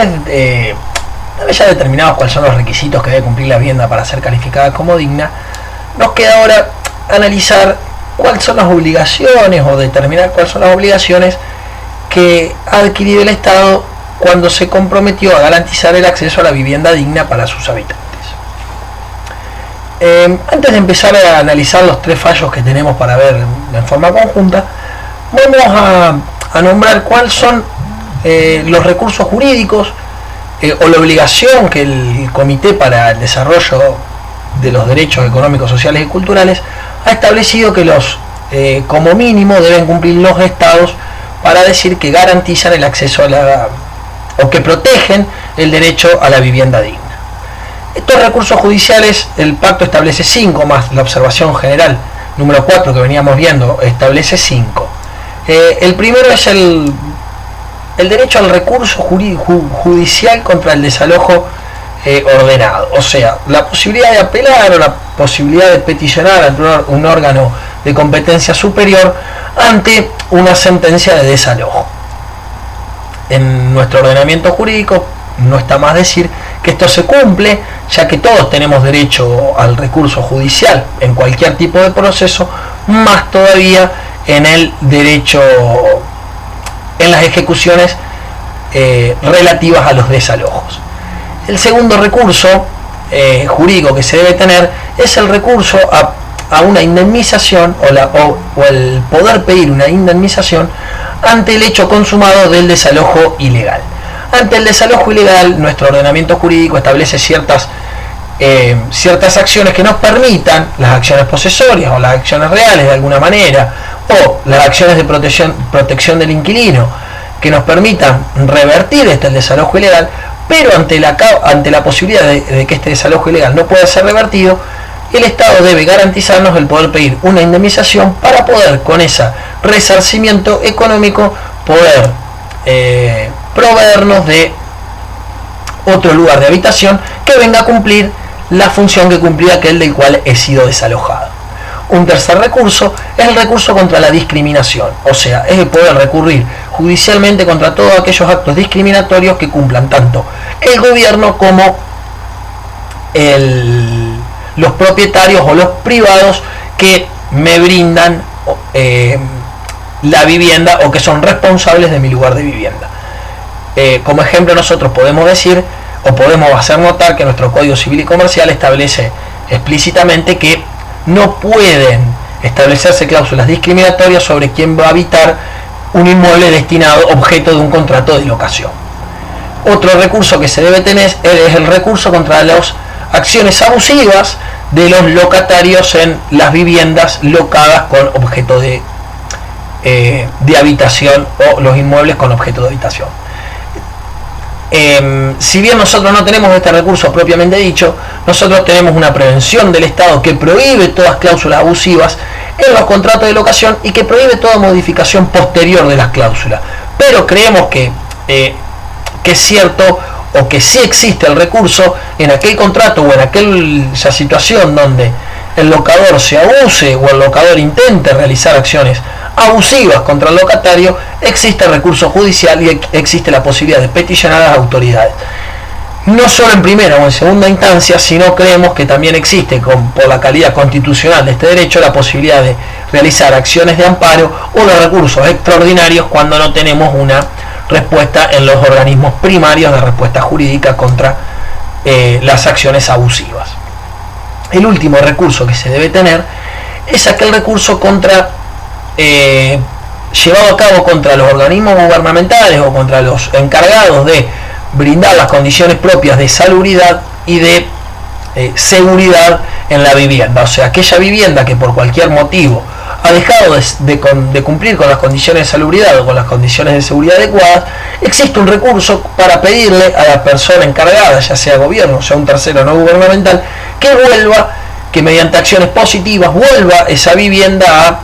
una vez ya determinados cuáles son los requisitos que debe cumplir la vivienda para ser calificada como digna, nos queda ahora analizar cuáles son las obligaciones o determinar cuáles son las obligaciones que ha adquirido el Estado cuando se comprometió a garantizar el acceso a la vivienda digna para sus habitantes. Antes de empezar a analizar los tres fallos que tenemos para ver en forma conjunta, vamos a nombrar cuáles son los recursos jurídicos o la obligación que el Comité para el Desarrollo de los Derechos Económicos, Sociales y Culturales ha establecido que como mínimo deben cumplir los estados para decir que garantizan el acceso o que protegen el derecho a la vivienda digna. Estos recursos judiciales, el pacto establece 5, más la observación general número 4 que veníamos viendo, establece 5. El primero es el derecho al recurso judicial contra el desalojo ordenado, o sea, la posibilidad de apelar o la posibilidad de peticionar ante un órgano de competencia superior ante una sentencia de desalojo. En nuestro ordenamiento jurídico no está más decir que esto se cumple, ya que todos tenemos derecho al recurso judicial en cualquier tipo de proceso, más todavía en el derecho, en las ejecuciones relativas a los desalojos. El segundo recurso jurídico que se debe tener es el recurso a una indemnización o el poder pedir una indemnización ante el hecho consumado del desalojo ilegal. Ante el desalojo ilegal, nuestro ordenamiento jurídico establece ciertas acciones que nos permitan, las acciones posesorias o las acciones reales de alguna manera, o las acciones de protección del inquilino, que nos permitan revertir el desalojo ilegal, pero ante la posibilidad de que este desalojo ilegal no pueda ser revertido, el Estado debe garantizarnos el poder pedir una indemnización para poder, con ese resarcimiento económico, poder proveernos de otro lugar de habitación que venga a cumplir la función que cumplía aquel del cual he sido desalojado. Un tercer recurso es el recurso contra la discriminación, o sea, es el poder recurrir judicialmente contra todos aquellos actos discriminatorios que cumplan tanto el gobierno como los propietarios o los privados que me brindan la vivienda o que son responsables de mi lugar de vivienda. Como ejemplo, nosotros podemos decir o podemos hacer notar que nuestro Código Civil y Comercial establece explícitamente que no pueden establecerse cláusulas discriminatorias sobre quién va a habitar un inmueble destinado objeto de un contrato de locación. Otro recurso que se debe tener es el recurso contra las acciones abusivas de los locatarios en las viviendas locadas con objeto de habitación o los inmuebles con objeto de habitación. Si bien nosotros no tenemos este recurso propiamente dicho, nosotros tenemos una prevención del Estado que prohíbe todas cláusulas abusivas en los contratos de locación y que prohíbe toda modificación posterior de las cláusulas. Pero creemos que es cierto o que sí existe el recurso en aquel contrato o en aquella situación donde el locador se abuse o el locador intente realizar acciones abusivas contra el locatario, existe recurso judicial y existe la posibilidad de peticionar a las autoridades. No solo en primera o en segunda instancia, sino creemos que también existe, por la calidad constitucional de este derecho, la posibilidad de realizar acciones de amparo o de recursos extraordinarios cuando no tenemos una respuesta en los organismos primarios de respuesta jurídica contra las acciones abusivas. El último recurso que se debe tener es aquel recurso llevado a cabo contra los organismos gubernamentales o contra los encargados de brindar las condiciones propias de salubridad y de seguridad en la vivienda. O sea, aquella vivienda que por cualquier motivo ha dejado de cumplir con las condiciones de salubridad o con las condiciones de seguridad adecuadas, existe un recurso para pedirle a la persona encargada, ya sea gobierno o sea un tercero no gubernamental, que mediante acciones positivas vuelva esa vivienda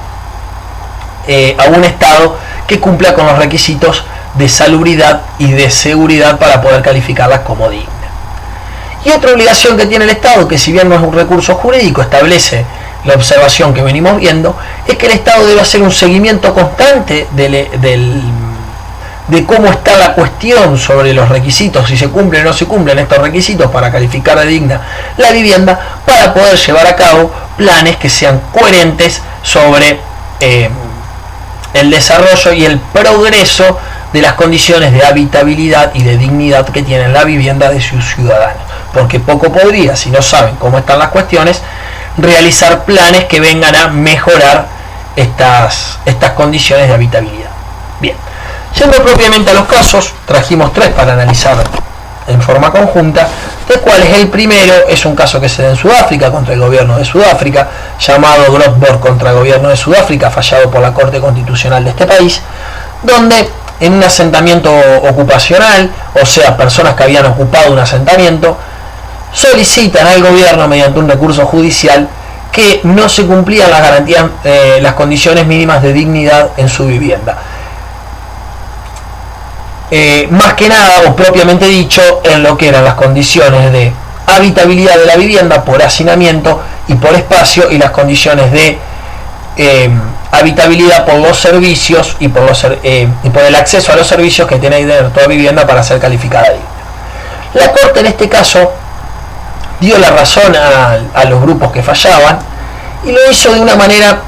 a un estado que cumpla con los requisitos de salubridad y de seguridad para poder calificarlas como dignas. Y otra obligación que tiene el Estado, que si bien no es un recurso jurídico, establece la observación que venimos viendo, es que el Estado debe hacer un seguimiento constante de cómo está la cuestión sobre los requisitos, si se cumplen o no se cumplen estos requisitos para calificar de digna la vivienda, para poder llevar a cabo planes que sean coherentes sobre el desarrollo y el progreso de las condiciones de habitabilidad y de dignidad que tiene la vivienda de sus ciudadanos. Porque poco podría, si no saben cómo están las cuestiones, realizar planes que vengan a mejorar estas condiciones de habitabilidad. Bien, yendo propiamente a los casos, trajimos 3 para analizar en forma conjunta, de cuales el primero es un caso que se da en Sudáfrica contra el gobierno de Sudáfrica, llamado Grosborg contra el gobierno de Sudáfrica, fallado por la Corte Constitucional de este país, donde en un asentamiento ocupacional, o sea, personas que habían ocupado un asentamiento, solicitan al gobierno mediante un recurso judicial que no se cumplían las garantías, las condiciones mínimas de dignidad en su vivienda. Más que nada, o propiamente dicho, en lo que eran las condiciones de habitabilidad de la vivienda por hacinamiento y por espacio, y las condiciones de habitabilidad por los servicios y por el acceso a los servicios que tiene que tener toda vivienda para ser calificada digna. La Corte en este caso dio la razón a los grupos que fallaban, y lo hizo de una manera,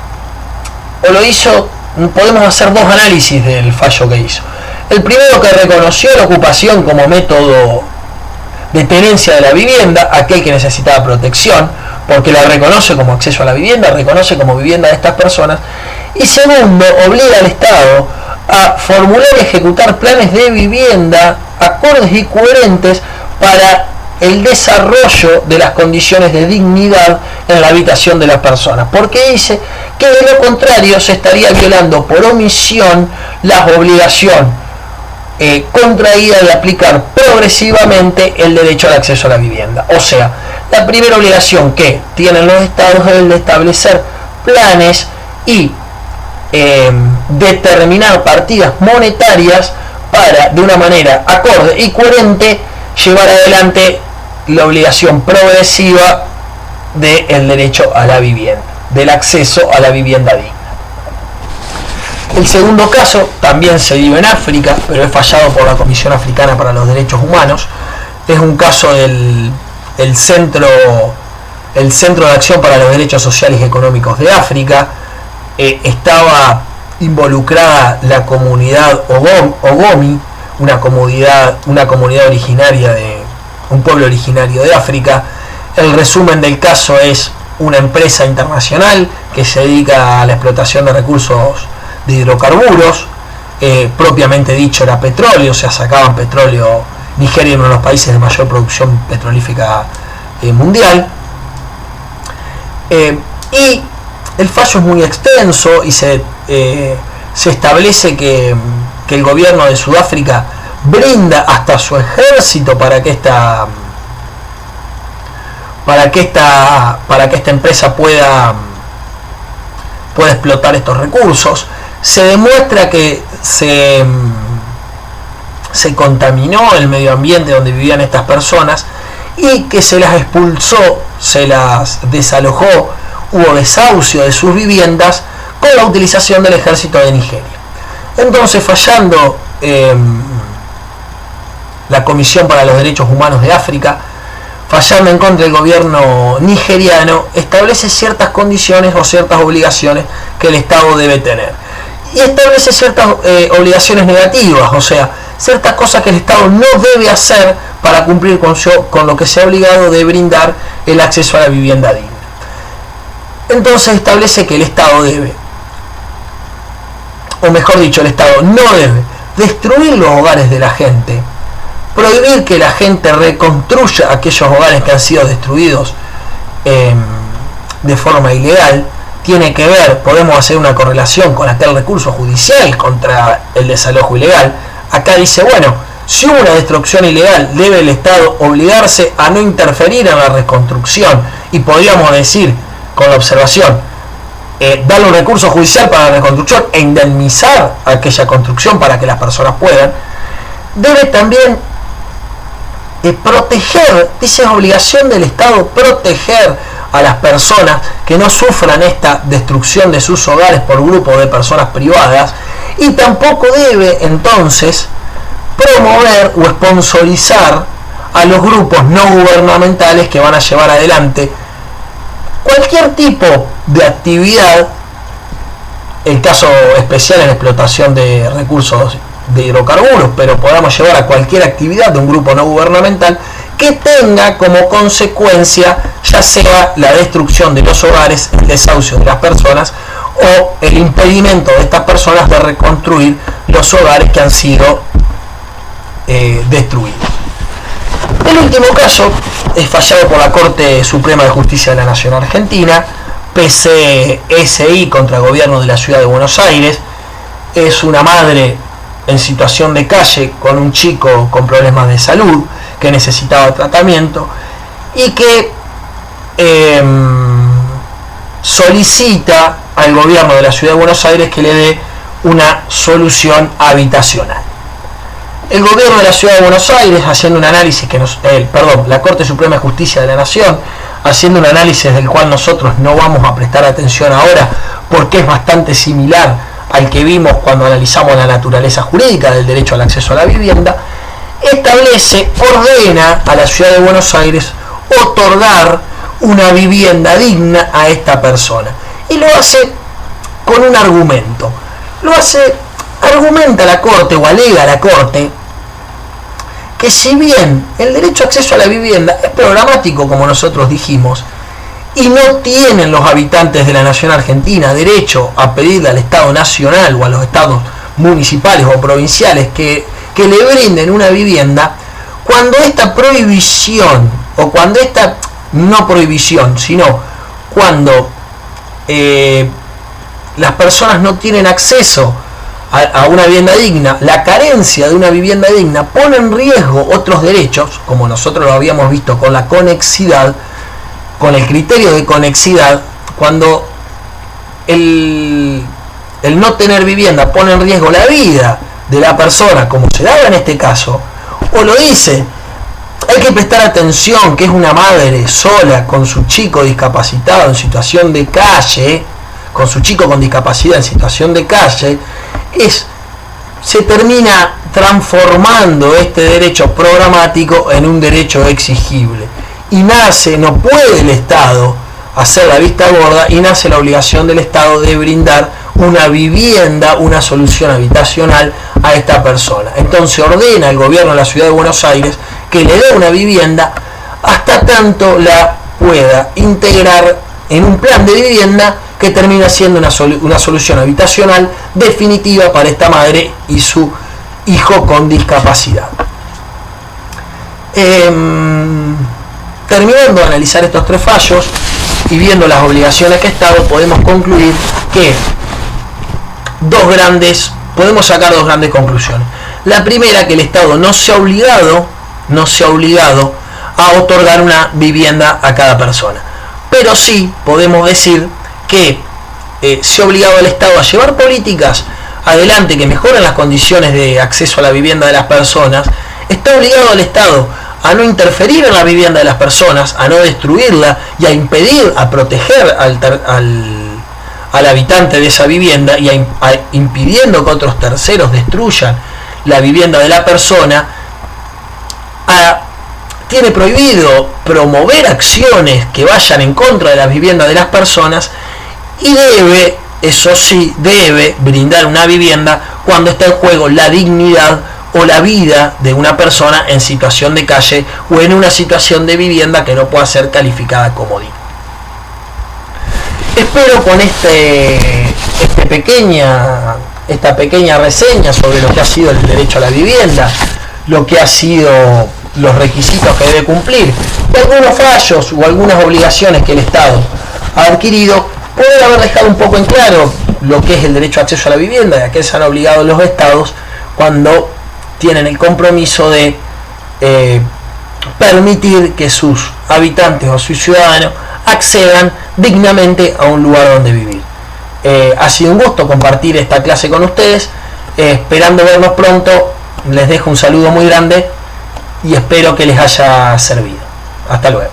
podemos hacer 2 análisis del fallo que hizo. El primero, que reconoció la ocupación como método de tenencia de la vivienda, aquel que necesitaba protección, porque la reconoce como acceso a la vivienda, reconoce como vivienda de estas personas. Y segundo, obliga al Estado a formular y ejecutar planes de vivienda acordes y coherentes para el desarrollo de las condiciones de dignidad en la habitación de las personas, porque dice que de lo contrario se estaría violando por omisión la obligación contraída de aplicar progresivamente el derecho al acceso a la vivienda. O sea, la primera obligación que tienen los estados es el de establecer planes y determinar partidas monetarias para, de una manera acorde y coherente, llevar adelante la obligación progresiva del derecho a la vivienda, del acceso a la vivienda digna. El segundo caso también se dio en África, pero es fallado por la Comisión Africana para los Derechos Humanos. Es un caso del Centro de Acción para los Derechos Sociales y Económicos de África. Estaba involucrada la comunidad Ogomi, una comunidad originaria de un pueblo originario de África. El resumen del caso es una empresa internacional que se dedica a la explotación de recursos de hidrocarburos, propiamente dicho era petróleo, o sea, sacaban petróleo. Nigeria es uno de los países de mayor producción petrolífica mundial, y el fallo es muy extenso y se establece que el gobierno de Sudáfrica brinda hasta su ejército para que esta empresa pueda explotar estos recursos. Se demuestra que se contaminó el medio ambiente donde vivían estas personas y que se las expulsó, se las desalojó, hubo desahucio de sus viviendas con la utilización del ejército de Nigeria. Entonces, fallando la Comisión para los Derechos Humanos de África, fallando en contra del gobierno nigeriano, establece ciertas condiciones o ciertas obligaciones que el Estado debe tener. Y establece ciertas obligaciones negativas, o sea, ciertas cosas que el Estado no debe hacer para cumplir con lo que se ha obligado de brindar el acceso a la vivienda digna. Entonces establece que el Estado debe, o mejor dicho, el Estado no debe destruir los hogares de la gente, prohibir que la gente reconstruya aquellos hogares que han sido destruidos de forma ilegal. Tiene que ver, podemos hacer una correlación con aquel recurso judicial contra el desalojo ilegal. Acá dice, bueno, si hubo una destrucción ilegal, debe el Estado obligarse a no interferir en la reconstrucción, y podríamos decir, con la observación, darle un recurso judicial para la reconstrucción e indemnizar aquella construcción para que las personas puedan. Debe también proteger, dice, es obligación del Estado proteger a las personas que no sufran esta destrucción de sus hogares por grupos de personas privadas, y tampoco debe entonces promover o sponsorizar a los grupos no gubernamentales que van a llevar adelante cualquier tipo de actividad, el caso especial en la explotación de recursos de hidrocarburos, pero podamos llevar a cualquier actividad de un grupo no gubernamental que tenga como consecuencia ya sea la destrucción de los hogares, el desahucio de las personas o el impedimento de estas personas de reconstruir los hogares que han sido destruidos. El último caso es fallado por la Corte Suprema de Justicia de la Nación Argentina, PCSI contra el gobierno de la Ciudad de Buenos Aires. Es una madre en situación de calle con un chico con problemas de salud que necesitaba tratamiento y que solicita al gobierno de la Ciudad de Buenos Aires que le dé una solución habitacional. El gobierno de la Ciudad de Buenos Aires, haciendo un análisis la Corte Suprema de Justicia de la Nación, haciendo un análisis del cual nosotros no vamos a prestar atención ahora porque es bastante similar al que vimos cuando analizamos la naturaleza jurídica del derecho al acceso a la vivienda, ordena a la Ciudad de Buenos Aires otorgar una vivienda digna a esta persona. Y lo hace con un argumento. Argumenta la Corte o alega la Corte que si bien el derecho a acceso a la vivienda es programático, como nosotros dijimos, y no tienen los habitantes de la Nación Argentina derecho a pedirle al Estado Nacional o a los estados municipales o provinciales que le brinden una vivienda, cuando esta prohibición, o cuando esta no prohibición, sino cuando las personas no tienen acceso a una vivienda digna, la carencia de una vivienda digna pone en riesgo otros derechos, como nosotros lo habíamos visto con la conexidad, con el criterio de conexidad, cuando el no tener vivienda pone en riesgo la vida de la persona, como se daba en este caso, o lo dice, hay que prestar atención que es una madre sola con su chico discapacitado en situación de calle, con su chico con discapacidad en situación de calle, se termina transformando este derecho programático en un derecho exigible. Y no puede el Estado hacer la vista gorda, y nace la obligación del Estado de brindar una vivienda, una solución habitacional a esta persona. Entonces ordena al gobierno de la Ciudad de Buenos Aires que le dé una vivienda hasta tanto la pueda integrar en un plan de vivienda que termina siendo una solución habitacional definitiva para esta madre y su hijo con discapacidad. Terminando de analizar estos tres fallos y viendo las obligaciones que Estado, podemos concluir que podemos sacar dos grandes conclusiones. La primera, que el Estado no se ha obligado a otorgar una vivienda a cada persona, pero sí podemos decir que se ha obligado al Estado a llevar políticas adelante que mejoren las condiciones de acceso a la vivienda de las personas. Está obligado al Estado a no interferir en la vivienda de las personas, a no destruirla y a impedir, a proteger al habitante de esa vivienda y impidiendo que otros terceros destruyan la vivienda de la persona. Tiene prohibido promover acciones que vayan en contra de la vivienda de las personas y debe brindar una vivienda cuando está en juego la dignidad o la vida de una persona en situación de calle o en una situación de vivienda que no pueda ser calificada como digna. Espero con esta pequeña reseña sobre lo que ha sido el derecho a la vivienda, lo que ha sido los requisitos que debe cumplir, y algunos fallos o algunas obligaciones que el Estado ha adquirido, poder haber dejado un poco en claro lo que es el derecho a acceso a la vivienda y a qué se han obligado los Estados cuando tienen el compromiso de permitir que sus habitantes o sus ciudadanos accedan dignamente a un lugar donde vivir. Ha sido un gusto compartir esta clase con ustedes, esperando vernos pronto. Les dejo un saludo muy grande y espero que les haya servido. Hasta luego.